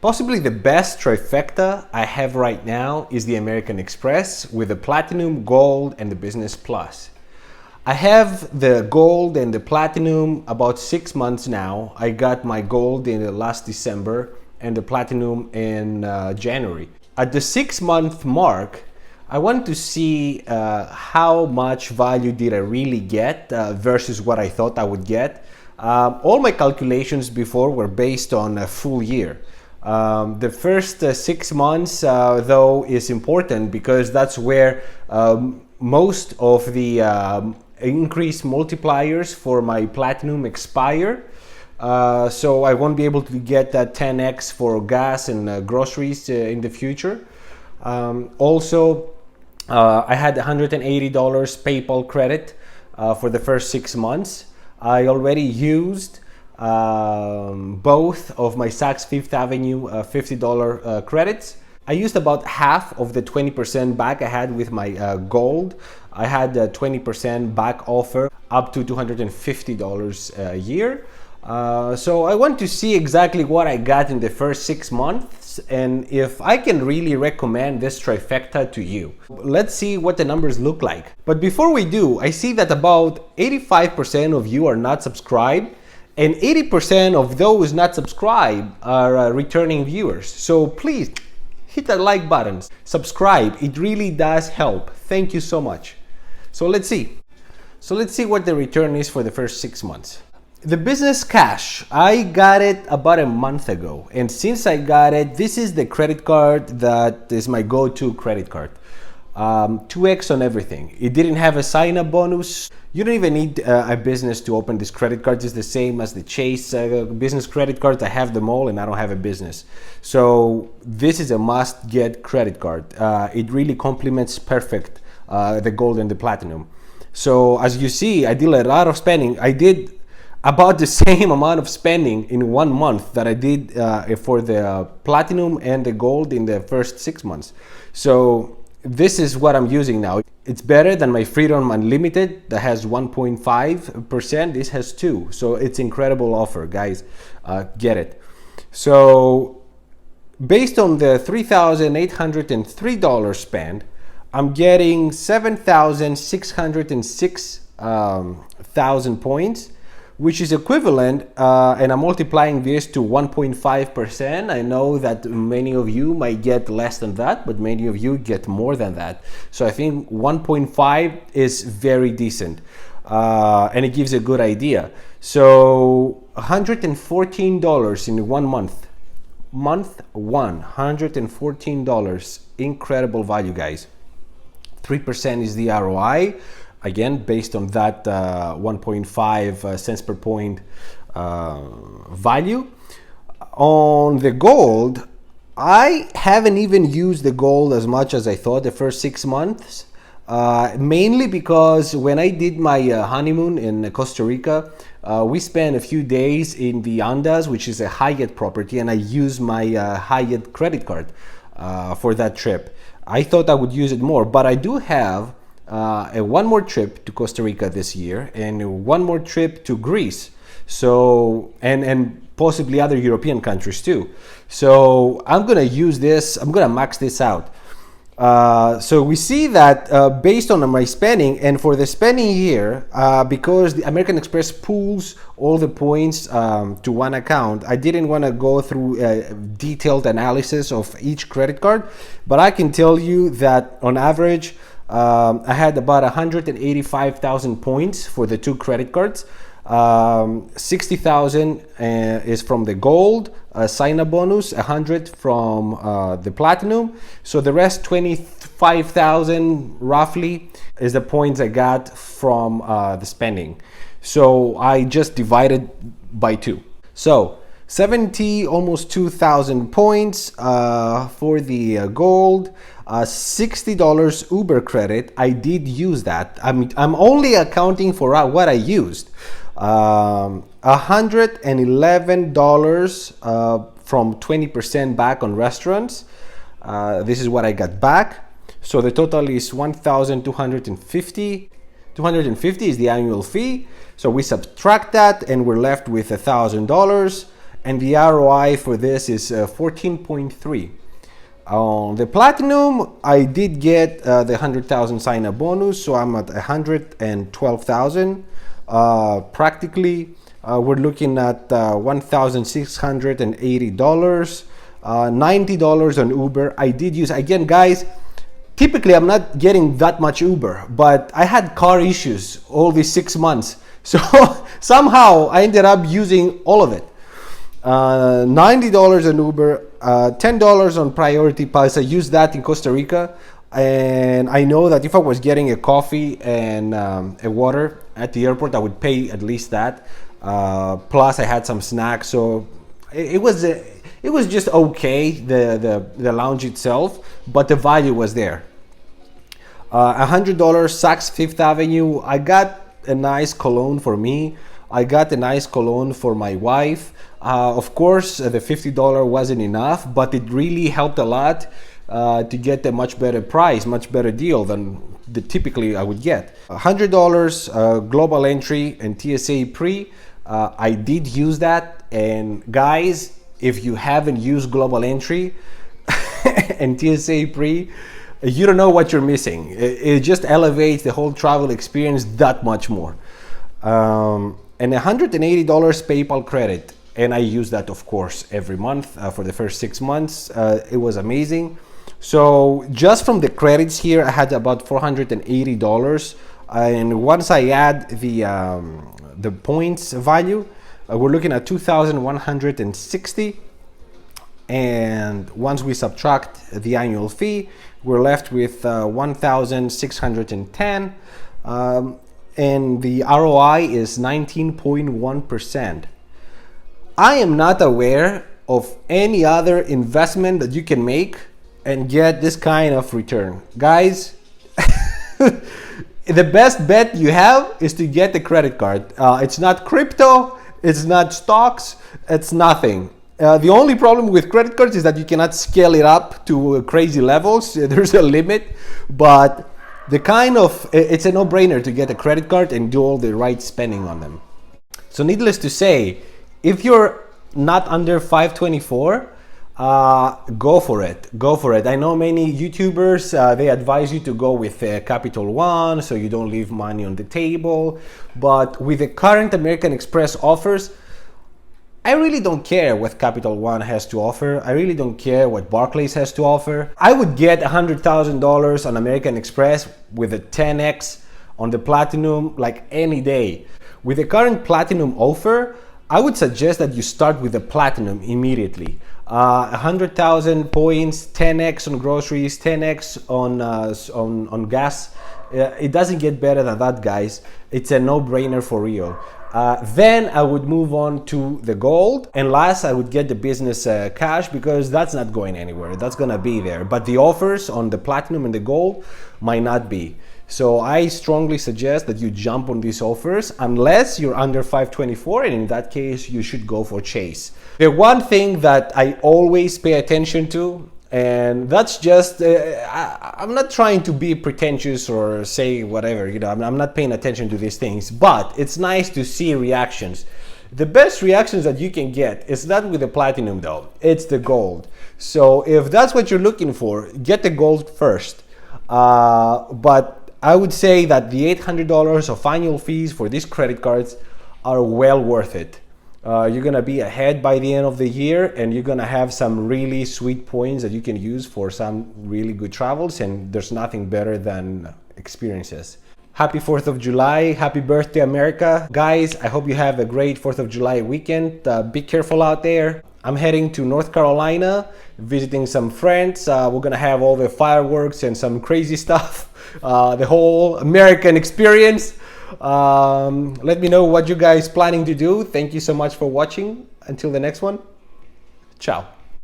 Possibly the best trifecta I have right now is the American Express with the Platinum, Gold, and the Business Plus. I have the Gold and the Platinum about 6 months now. I got my Gold in the last December and the Platinum in January. At the 6-month mark, I wanted to see how much value did I really get versus what I thought I would get. All my calculations before were based on a full year. The first 6 months, though, is important because that's where most of the increased multipliers for my Platinum expire. So I won't be able to get that 10x for gas and groceries in the future. Also, I had $180 PayPal credit for the first 6 months. I already used both of my Saks Fifth Avenue $50 credits. I used about half of the 20% back I had with my Gold. I had a 20% back offer up to $250 a year. So I want to see exactly what I got in the first 6 months and if I can really recommend this trifecta to you. Let's see what the numbers look like. But before we do, I see that about 85% of you are not subscribed and 80% of those not subscribed are returning viewers. So please hit that like button, subscribe. It really does help. Thank you so much. So let's see what the return is for the first 6 months. The Business Cash, I got it about a month ago. And since I got it, this is the credit card that is my go-to credit card. 2x on everything. It didn't have a sign-up bonus. You don't even need a business to open this credit card. It's the same as the Chase business credit cards. I have them all and I don't have a business. So this is a must-get credit card. It really complements perfect the Gold and the Platinum. So as you see, I did a lot of spending. I did about the same amount of spending in 1 month that I did for the Platinum and the Gold in the first 6 months. So this is what I'm using now. It's better than my Freedom Unlimited that has 1.5%. This has 2. So it's incredible offer, guys. Get it. So based on the $3,803 spend, I'm getting 7,606 thousand points, which is equivalent, and I'm multiplying this to 1.5%. I know that many of you might get less than that, but many of you get more than that. So I think 1.5 is very decent, and it gives a good idea. So $114 in 1 month. Month one, $114. Incredible value, guys. 3% is the ROI. Again, based on that 1.5 cents per point value. On the Gold, I haven't even used the Gold as much as I thought the first 6 months. Mainly because when I did my honeymoon in Costa Rica, we spent a few days in the Andes, which is a Hyatt property, and I used my Hyatt credit card for that trip. I thought I would use it more, but I do have one more trip to Costa Rica this year and one more trip to Greece. So, and possibly other European countries too. So I'm gonna use this, I'm gonna max this out. So we see that based on my spending, and for the spending here, because the American Express pools all the points to one account, I didn't want to go through a detailed analysis of each credit card, but I can tell you that on average, I had about 185,000 points for the 2 credit cards. 60,000 is from the Gold sign-up bonus, 100 from the Platinum. So the rest, 25,000 roughly, is the points I got from the spending. So I just divided by 2. So 70, almost 2,000 points for the Gold. $60 Uber credit. I did use that. I'm only accounting for what I used. $111 from 20% back on restaurants. This is what I got back. So the total is $1,250. $250 is the annual fee. So we subtract that and we're left with $1,000. and the ROI for this is 14.3. On the Platinum, I did get the 100,000 sign-up bonus, so I'm at 112,000. Practically, we're looking at $1,680, $90 on Uber. I did use, again, guys, typically I'm not getting that much Uber, but I had car issues all these 6 months. So somehow I ended up using all of it. $90 on Uber, $10 on Priority Pass. I used that in Costa Rica, and I know that if I was getting a coffee and a water at the airport, I would pay at least that. Plus, I had some snacks, so it was just okay, the lounge itself, but the value was there. $100 Saks Fifth Avenue. I got a nice cologne for me. I got a nice cologne for my wife. Of course, the $50 wasn't enough, but it really helped a lot to get a much better price, much better deal than the typically I would get. $100 global entry and TSA pre. I did use that, and guys, if you haven't used global entry and TSA pre, you don't know what you're missing. It just elevates the whole travel experience that much more. And $180 PayPal credit, and I use that, of course, every month for the first 6 months. It was amazing. So just from the credits here, I had about $480, and once I add the points value, we're looking at 2,160. And once we subtract the annual fee, we're left with 1,610. And the ROI is 19.1%. I am not aware of any other investment that you can make and get this kind of return. Guys, the best bet you have is to get the credit card. It's not crypto, it's not stocks, it's nothing. The only problem with credit cards is that you cannot scale it up to crazy levels. There's a limit, but it's a no-brainer to get a credit card and do all the right spending on them. So needless to say, if you're not under 524, go for it. I know many YouTubers, they advise you to go with Capital One so you don't leave money on the table. But with the current American Express offers, I really don't care what Capital One has to offer. I really don't care what Barclays has to offer. I would get $100,000 on American Express with a 10x on the Platinum like any day. With the current Platinum offer, I would suggest that you start with the Platinum immediately. 100,000 points, 10x on groceries, 10x on gas. It doesn't get better than that, guys. It's a no-brainer for real. Then I would move on to the gold, and last I would get the business cash, because that's not going anywhere. That's gonna be there, but the offers on the platinum and the gold might not be. So I strongly suggest that you jump on these offers unless you're under 524, and in that case you should go for Chase. The one thing that I always pay attention to, and that's just I'm not trying to be pretentious or say whatever, I'm not paying attention to these things, but it's nice to see reactions. The best reactions that you can get is not with the platinum though, it's the gold. So if that's what you're looking for, get the gold first. But I would say that the $800 of annual fees for these credit cards are well worth it. You're gonna be ahead by the end of the year, and you're gonna have some really sweet points that you can use for some really good travels, and there's nothing better than experiences. Happy 4th of July, happy birthday America. Guys, I hope you have a great 4th of July weekend. Be careful out there. I'm heading to North Carolina, visiting some friends. We're gonna have all the fireworks and some crazy stuff, the whole American experience. Let me know what you guys planning to do. Thank you so much for watching. Until the next one, ciao.